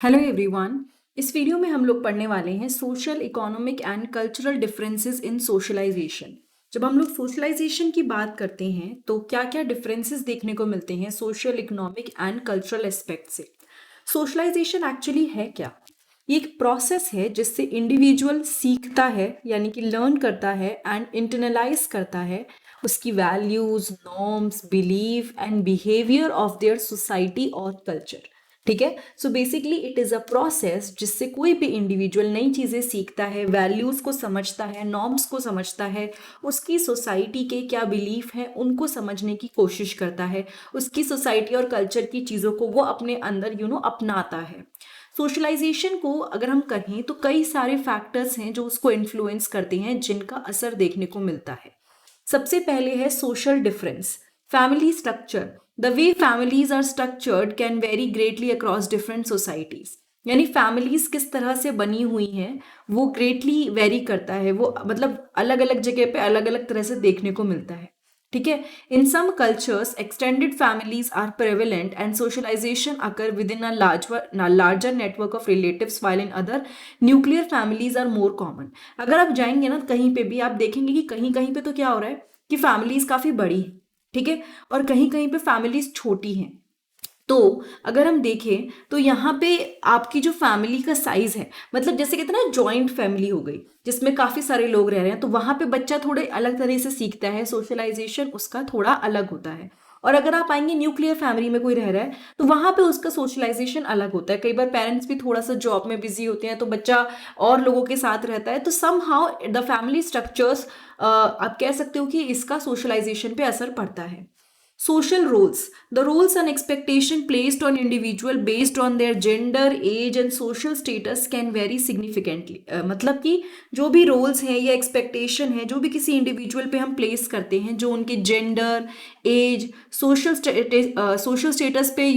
Hello everyone. इस video में हम लोग पढ़ने वाले हैं social economic and cultural differences in socialisation. जब हम लोग सोशलाइजेशन की बात करते हैं तो क्या क्या डिफरेंसेस देखने को मिलते हैं social economic and cultural aspect से। सोशलाइजेशन एक्चुअली है क्या? ये एक प्रोसेस है जिससे इंडिविजुअल सीखता है यानी कि लर्न करता है एंड इंटरनलाइज करता है उसकी values, norms, believe and behaviour of their society और कल्चर। ठीक है। So basically it is a process जिससे कोई भी इंडिविजुअल नई चीज़ें सीखता है, वैल्यूज़ को समझता है, नॉर्म्स को समझता है, उसकी सोसाइटी के क्या बिलीफ हैं उनको समझने की कोशिश करता है, उसकी सोसाइटी और कल्चर की चीज़ों को वो अपने अंदर अपनाता है। सोशलाइजेशन को अगर हम कहें तो कई सारे फैक्टर्स हैं जो उसको इन्फ्लुएंस करते हैं, जिनका असर देखने को मिलता है। सबसे पहले है social difference, family structure. The way families are structured can very greatly across different societies. यानी फैमिलीज किस तरह से बनी हुई हैं वो ग्रेटली वेरी करता है, वो मतलब अलग अलग जगह पे अलग अलग तरह से देखने को मिलता है। ठीक है। In some cultures extended families are prevalent and socialisation occur within a larger network of relatives, while in other nuclear families are more common. अगर आप जाएंगे ना कहीं पे भी, आप देखेंगे कि कहीं कहीं पे तो क्या हो रहा है कि फैमिलीज काफी बड़ी है, ठीक है, और कहीं कहीं पे फैमिलीज छोटी हैं। तो अगर हम देखें तो यहाँ पे आपकी जो फैमिली का साइज है, मतलब जैसे कहते हैं ना जॉइंट फैमिली हो गई जिसमें काफी सारे लोग रह रहे हैं, तो वहां पे बच्चा थोड़े अलग तरह से सीखता है, सोशलाइजेशन उसका थोड़ा अलग होता है। और अगर आप आएंगे न्यूक्लियर फैमिली में कोई रह रहा है तो वहां पे उसका सोशलाइजेशन अलग होता है। कई बार पेरेंट्स भी थोड़ा सा जॉब में बिजी होते हैं तो बच्चा और लोगों के साथ रहता है, तो somehow the family structures, आप कह सकते हो कि इसका सोशलाइजेशन पे असर पड़ता है। Social roles. The roles and expectation placed on individual based on their gender, age and social status can vary significantly. मतलब कि जो भी roles हैं या expectation है जो भी किसी individual पे हम place करते हैं, जो उनके gender, age, social status पे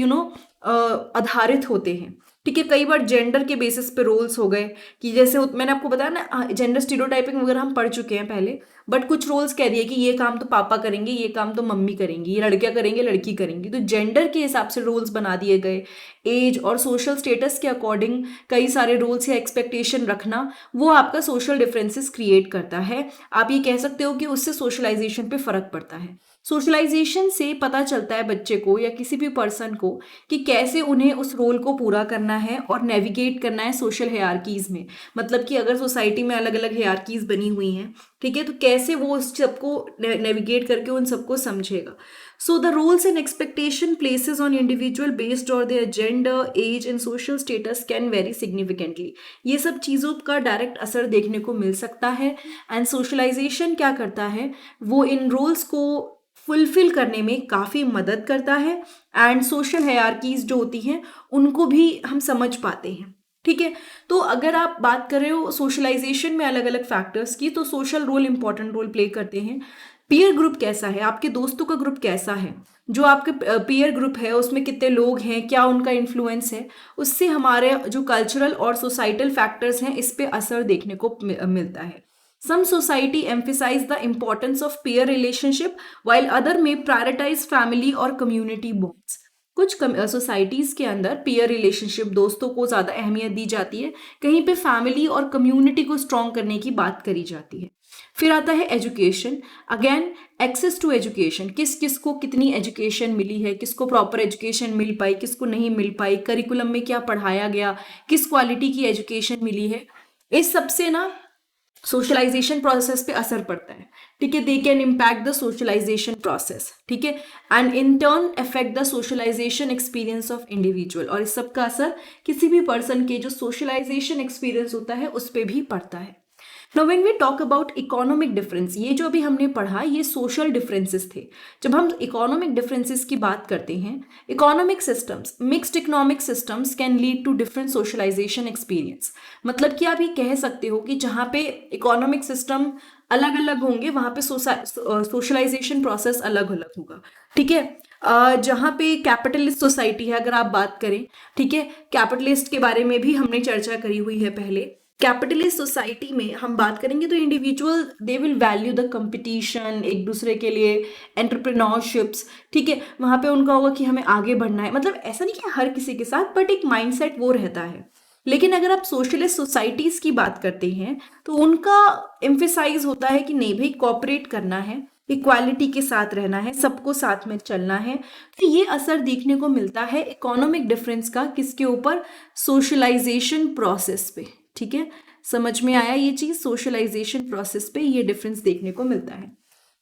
आधारित होते हैं। ठीक है। कई बार जेंडर के बेसिस पे रोल्स हो गए कि जैसे मैंने आपको बताया ना, जेंडर स्टीरियोटाइपिंग वगैरह हम पढ़ चुके हैं पहले। बट कुछ रोल्स कह दिए कि ये काम तो पापा करेंगे, ये काम तो मम्मी करेंगी, ये लड़कियां करेंगे, लड़की करेंगी, तो जेंडर के हिसाब से रोल्स बना दिए गए। एज और सोशल स्टेटस के अकॉर्डिंग कई सारे रोल्स या एक्सपेक्टेशन रखना, वो आपका सोशल डिफरेंसेस क्रिएट करता है। आप ये कह सकते हो कि उससे सोशलाइजेशन पे फर्क पड़ता है। सोशलाइजेशन से पता चलता है बच्चे को या किसी भी पर्सन को कि कैसे उन्हें उस रोल को पूरा करना है और नेविगेट करना है सोशल हायरार्कीज में। मतलब कि अगर सोसाइटी में अलग अलग हायरार्कीज बनी हुई हैं, ठीक है, तो कैसे वो उस सबको नेविगेट करके उन सबको समझेगा। So the rules and expectation places on individual based on their gender, age and social status can very significantly. ये सब चीज़ों का डायरेक्ट असर देखने को मिल सकता है। एंड सोशलाइजेशन क्या करता है, वो इन रूल्स को फुलफिल करने में काफ़ी मदद करता है एंड सोशल हायरार्कीज जो होती हैं उनको भी हम समझ पाते हैं। ठीक है। तो अगर आप बात कर रहे हो सोशलाइजेशन में अलग अलग फैक्टर्स की, तो social role important role play करते हैं। पीयर ग्रुप कैसा है, आपके दोस्तों का ग्रुप कैसा है, जो आपके पीयर ग्रुप है उसमें कितने लोग हैं, क्या उनका इन्फ्लुएंस है, उससे हमारे जो कल्चरल और सोसाइटल फैक्टर्स हैं इस पे असर देखने को मिलता है। Some society emphasize the importance of peer relationship while other may prioritize family और community bonds. कुछ सोसाइटीज के अंदर पीयर रिलेशनशिप, दोस्तों को ज़्यादा अहमियत दी जाती है, कहीं पे फैमिली और कम्युनिटी को स्ट्रॉन्ग करने की बात करी जाती है। फिर आता है education. Again, access to education, किस किस को कितनी एजुकेशन मिली है, किसको प्रॉपर एजुकेशन मिल पाई, किसको नहीं मिल पाई, करिकुलम में क्या पढ़ाया गया, किस क्वालिटी की एजुकेशन मिली है, इस सबसे ना सोशलाइजेशन प्रोसेस पे असर पड़ता है। ठीक है। They can impact the socialisation process. ठीक है। And in turn affect the socialisation experience of individual, और इस सब का असर किसी भी पर्सन के जो सोशलाइजेशन एक्सपीरियंस होता है उस पर भी पड़ता है। Now when we talk about economic difference, ये जो अभी हमने पढ़ा ये social differences थे। जब हम economic differences की बात करते हैं, economic systems, mixed economic systems can lead to different socialization experience। मतलब कि आप ये कह सकते हो कि जहाँ पे economic system अलग अलग होंगे वहाँ पे सोशलाइजेशन प्रोसेस अलग अलग होगा। ठीक है। जहाँ पे कैपिटलिस्ट सोसाइटी है अगर आप बात करें, ठीक है, कैपिटलिस्ट के बारे में भी हमने चर्चा करी हुई है पहले। कैपिटलिस्ट सोसाइटी में हम बात करेंगे तो individual they will value the competition, एक दूसरे के लिए एंटरप्रेन्योरशिप्स, ठीक है, वहाँ पे उनका होगा कि हमें आगे बढ़ना है, मतलब ऐसा नहीं कि हर किसी के साथ, बट एक माइंडसेट वो रहता है। लेकिन अगर आप सोशलिस्ट सोसाइटीज की बात करते हैं तो उनका एम्फेसाइज होता है कि नहीं भाई, कॉपरेट करना है, इक्वालिटी के साथ रहना है, सबको साथ में चलना है। तो ये असर देखने को मिलता है इकोनॉमिक डिफरेंस का, किसके ऊपर? सोशलाइजेशन प्रोसेस पे, ठीक है, समझ में आया ये चीज? सोशलाइजेशन प्रोसेस पे ये डिफरेंस देखने को मिलता है।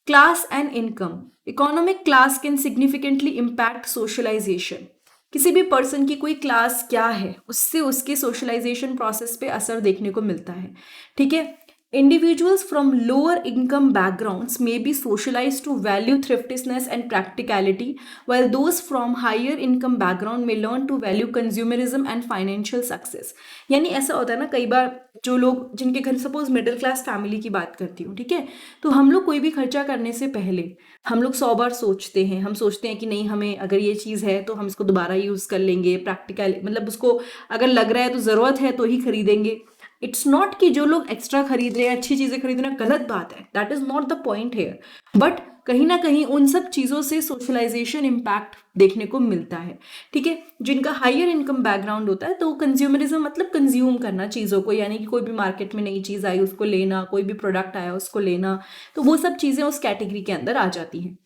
Class and income, economic class can significantly impact socialisation. किसी भी पर्सन की कोई क्लास क्या है, उससे उसके सोशलाइजेशन प्रोसेस पे असर देखने को मिलता है, ठीक है। Individuals from lower income backgrounds may be socialized to value thriftlessness and practicality, while those from higher income background may learn to value consumerism and financial success. यानी ऐसा होता है ना, कई बार जो लोग जिनके घर, सपोज मिडिल क्लास फैमिली की बात करती हूँ, ठीक है, तो हम लोग कोई भी खर्चा करने से पहले हम लोग 100 बार सोचते हैं। हम सोचते हैं कि नहीं, हमें अगर ये चीज़ है तो हम इसको दोबारा यूज़ कर लेंगे, प्रैक्टिकल, मतलब उसको अगर लग रहा है तो ज़रूरत है तो ही खरीदेंगे। इट्स नॉट कि जो लोग एक्स्ट्रा खरीद रहे हैं, अच्छी चीज़ें खरीदना गलत बात है, that is not the point here, but कहीं ना कहीं उन सब चीज़ों से सोशलाइजेशन इम्पैक्ट देखने को मिलता है, ठीक है। जिनका हायर इनकम बैकग्राउंड होता है तो कंज्यूमरिज्म मतलब कंज्यूम करना चीज़ों को, यानी कि कोई भी मार्केट में नई चीज़ आई उसको लेना, कोई भी प्रोडक्ट आया उसको लेना, तो वो सब चीज़ें उस कैटेगरी के अंदर आ जाती हैं।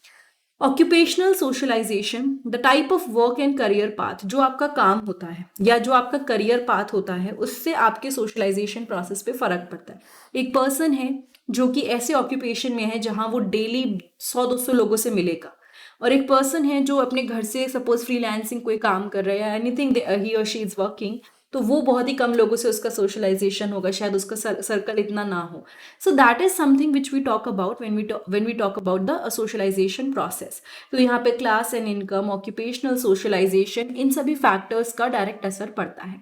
Occupational socialisation, the type of work and career path, जो आपका काम होता है या जो आपका करियर पाथ होता है, उससे आपके सोशलाइजेशन प्रोसेस पे फर्क पड़ता है। एक पर्सन है जो कि ऐसे ऑक्यूपेशन में है जहां वो डेली 100-200 लोगों से मिलेगा, और एक पर्सन है जो अपने घर से सपोज फ्रीलांसिंग कोई काम कर रहा है या एनीथिंग ही और शी इज वर्किंग, तो वो बहुत ही कम लोगों से उसका सोशलाइजेशन होगा, शायद उसका सर्कल इतना ना हो। So that is something which we talk about when we talk about the socialisation process. तो यहाँ पे class and income, occupational socialisation, इन सभी फैक्टर्स का डायरेक्ट असर पड़ता है।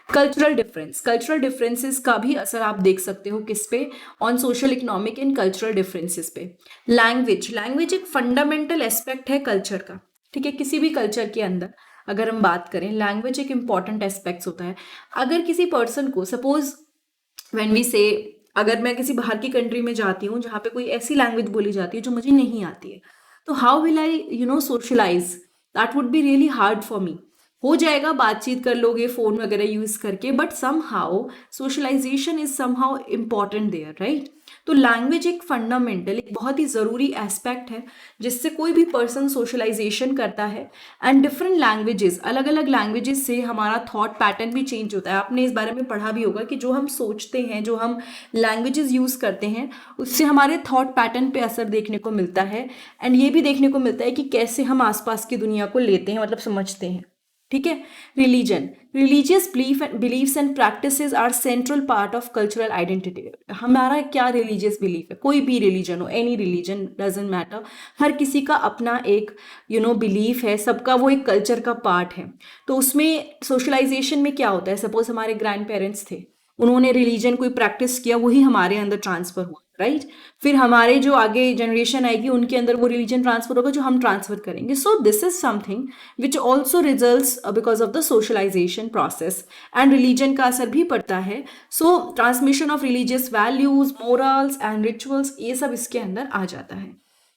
कल्चरल डिफरेंस, कल्चरल डिफरेंसेस का भी असर आप देख सकते हो किस पे? On social economic and cultural differences पे। लैंग्वेज, लैंग्वेज एक फंडामेंटल एस्पेक्ट है कल्चर का, ठीक है। किसी भी कल्चर के अंदर अगर हम बात करें, लैंग्वेज एक इंपॉर्टेंट एस्पेक्ट होता है। अगर किसी पर्सन को, सपोज व्हेन वी से, अगर मैं किसी बाहर की कंट्री में जाती हूँ जहाँ पे कोई ऐसी लैंग्वेज बोली जाती है जो मुझे नहीं आती है, तो how will I socialise? That would be really hard for me. हो जाएगा, बातचीत कर लोगे फोन वगैरह यूज करके, but somehow socialisation is somehow important there, right. तो लैंग्वेज एक फंडामेंटल, एक बहुत ही ज़रूरी एस्पेक्ट है जिससे कोई भी पर्सन सोशलाइजेशन करता है। एंड डिफरेंट लैंग्वेजेस, अलग अलग लैंग्वेजेस से हमारा थॉट पैटर्न भी चेंज होता है। आपने इस बारे में पढ़ा भी होगा कि जो हम सोचते हैं, जो हम लैंग्वेजेस यूज़ करते हैं, उससे हमारे थॉट पैटर्न पे असर देखने को मिलता है। एंड ये भी देखने को मिलता है कि कैसे हम आसपास की दुनिया को लेते हैं, मतलब समझते हैं, ठीक है। Religion, religious beliefs and practices are central part of cultural identity. हमारा क्या रिलीजियस बिलीफ है, कोई भी रिलीजन हो, एनी रिलीजन डजेंट मैटर, हर किसी का अपना एक बिलीफ है, सबका वो एक कल्चर का पार्ट है। तो उसमें सोशलाइजेशन में क्या होता है, सपोज हमारे ग्रैंड पेरेंट्स थे, उन्होंने रिलीजन कोई प्रैक्टिस किया, वही हमारे अंदर ट्रांसफर हुआ, राइट। फिर हमारे जो आगे जनरेशन आएगी उनके अंदर वो रिलीजन ट्रांसफर होगा जो हम ट्रांसफर करेंगे। So this is something which also results because of the socialisation process, and religion का असर भी पड़ता है। So transmission of religious values, morals and rituals, ये सब इसके अंदर आ जाता है।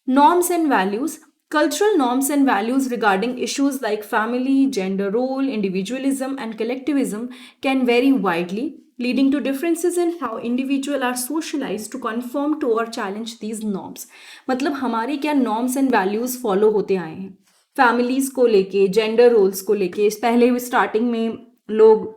Norms and values, cultural norms and values regarding issues like family, gender role, individualism, and collectivism can vary widely, leading to differences in how individuals are socialized to conform to or challenge these norms. मतलब हमारे क्या norms and values follow होते आए हैं families को लेके, gender roles को लेके। पहले स्टार्टिंग में लोग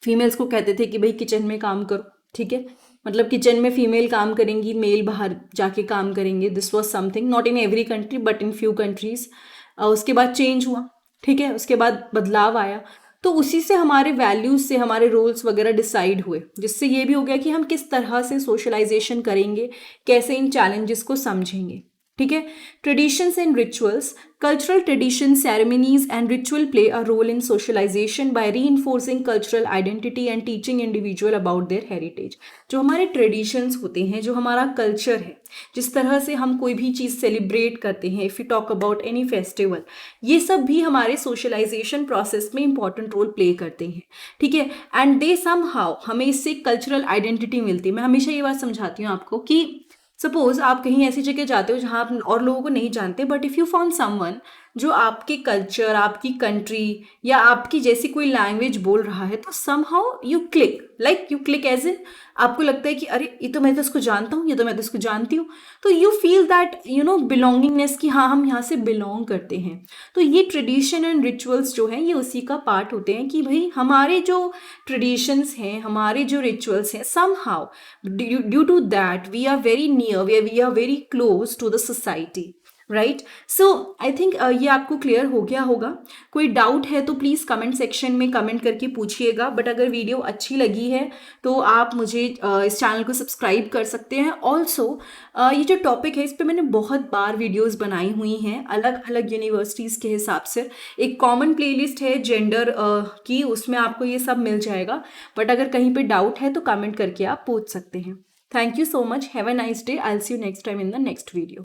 फीमेल्स को कहते थे कि भाई किचन में काम करो, ठीक है, मतलब किचन में फीमेल काम करेंगी, मेल बाहर जाके काम करेंगे। This was something not in every country but in few countries. उसके बाद चेंज हुआ, ठीक है, उसके बाद बदलाव आया, तो उसी से हमारे वैल्यूज से हमारे रोल्स वगैरह डिसाइड हुए, जिससे ये भी हो गया कि हम किस तरह से सोशलाइजेशन करेंगे, कैसे इन चैलेंजेस को समझेंगे, ठीक है। Traditions and rituals, cultural tradition, ceremonies and ritual play a role in socialisation by reinforcing cultural identity and teaching individual about their heritage. जो हमारे ट्रेडिशंस होते हैं, जो हमारा कल्चर है, जिस तरह से हम कोई भी चीज़ सेलिब्रेट करते हैं, if you talk about any festival, ये सब भी हमारे सोशलाइजेशन प्रोसेस में इंपॉर्टेंट रोल प्ले करते हैं, ठीक है। एंड दे सम हाउ, हमें इससे कल्चरल आइडेंटिटी मिलती है। मैं हमेशा ये बात समझाती हूँ आपको कि सपोज आप कहीं ऐसी जगह जाते हो जहाँ आप और लोगों को नहीं जानते, but if you found someone जो आपके कल्चर, आपकी कंट्री या आपकी जैसी कोई लैंग्वेज बोल रहा है, तो somehow you click age in, आपको लगता है कि अरे ये तो मैं तो इसको जानता हूँ, ये तो मैं तो इसको जानती हूँ। तो यू फील दैट बिलोंगिंगनेस, कि हाँ हम यहाँ से बिलोंग करते हैं। तो ये ट्रेडिशन एंड रिचुअल्स जो हैं ये उसी का पार्ट होते हैं कि भाई हमारे जो ट्रेडिशंस हैं, हमारे जो रिचुअल्स हैं, somehow due to that we are very near, we are very close to the society, right. So I think ये आपको क्लियर हो गया होगा। कोई डाउट है तो प्लीज़ कमेंट सेक्शन में कमेंट करके पूछिएगा। बट अगर वीडियो अच्छी लगी है तो आप मुझे इस चैनल को सब्सक्राइब कर सकते हैं। ऑल्सो ये जो टॉपिक है इस पे मैंने बहुत बार वीडियोस बनाई हुई हैं अलग अलग यूनिवर्सिटीज़ के हिसाब से। एक कॉमन प्लेलिस्ट है जेंडर की, उसमें आपको ये सब मिल जाएगा। बट अगर कहीं पे डाउट है तो कमेंट करके आप पूछ सकते हैं। Thank you so much, have a nice day, I will see you next time in the next video.